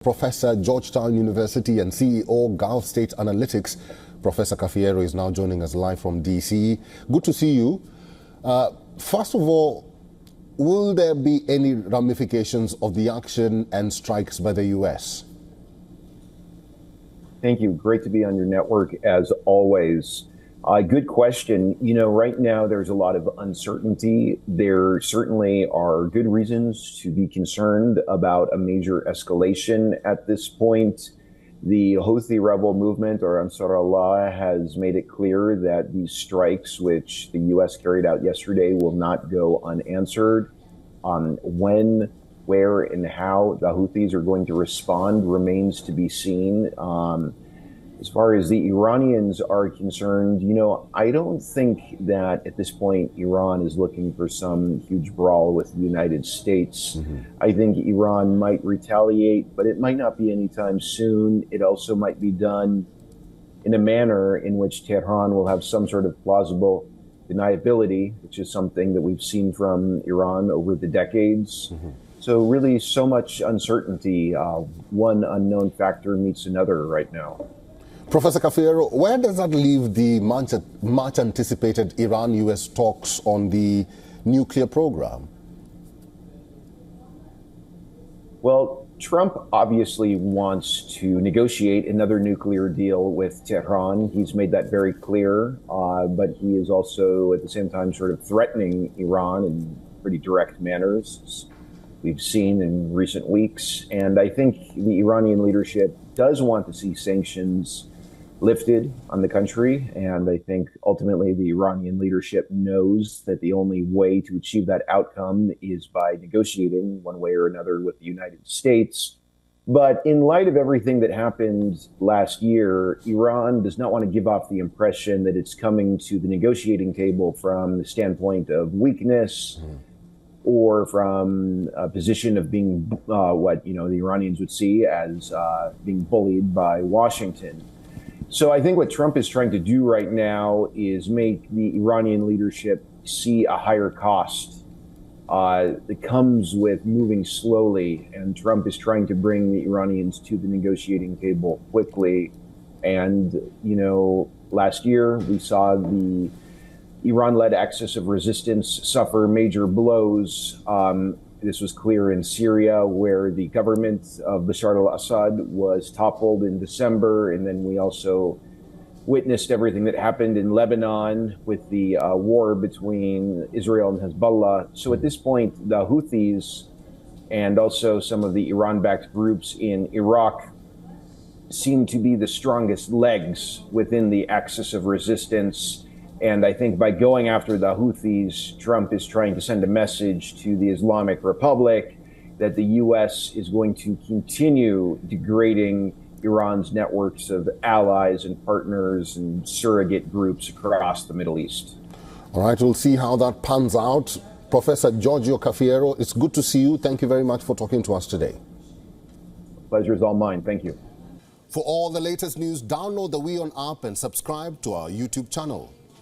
Professor, Georgetown University and CEO, Gulf State Analytics. Professor Kafiero is now joining us live from DC. Good to see you. First of all, will there be any ramifications of the action and strikes by the U.S.? Thank you. Great to be on your network as always. Good question. You know, right now there's a lot of uncertainty. There certainly are good reasons to be concerned about a major escalation at this point. The Houthi rebel movement, or Ansar Allah, has made it clear that these strikes, which the U.S. carried out yesterday, will not go unanswered. When, where, and how the Houthis are going to respond remains to be seen. As far as the Iranians are concerned, you know, I don't think that at this point Iran is looking for some huge brawl with the United States. I think Iran might retaliate, but it might not be anytime soon. It also might be done in a manner in which Tehran will have some sort of plausible deniability, which is something that we've seen from Iran over the decades. So really so much uncertainty. One unknown factor meets another right now. Professor Kafiero, where does that leave the much anticipated Iran-US talks on the nuclear program? Well, Trump obviously wants to negotiate another nuclear deal with Tehran. He's made that very clear, but he is also at the same time sort of threatening Iran in pretty direct manners, we've seen in recent weeks. And I think the Iranian leadership does want to see sanctions lifted on the country, and I think ultimately the Iranian leadership knows that the only way to achieve that outcome is by negotiating one way or another with the United States. But in light of everything that happened last year, Iran does not want to give off the impression that it's coming to the negotiating table from the standpoint of weakness or from a position of being what the Iranians would see as being bullied by Washington. So I think what Trump is trying to do right now is make the Iranian leadership see a higher cost that comes with moving slowly. And Trump is trying to bring the Iranians to the negotiating table quickly. And, you know, last year we saw the Iran-led axis of resistance suffer major blows. This was clear in Syria, where the government of Bashar al-Assad was toppled in December. And then we also witnessed everything that happened in Lebanon with the war between Israel and Hezbollah. So at this point, the Houthis and also some of the Iran-backed groups in Iraq seem to be the strongest legs within the axis of resistance. And I think by going after the Houthis, Trump is trying to send a message to the Islamic Republic that the U.S. is going to continue degrading Iran's networks of allies and partners and surrogate groups across the Middle East. All right, we'll see how that pans out. Professor Giorgio Cafiero, it's good to see you. Thank you very much for talking to us today. Pleasure is all mine. Thank you. For all the latest news, download the WION app and subscribe to our YouTube channel.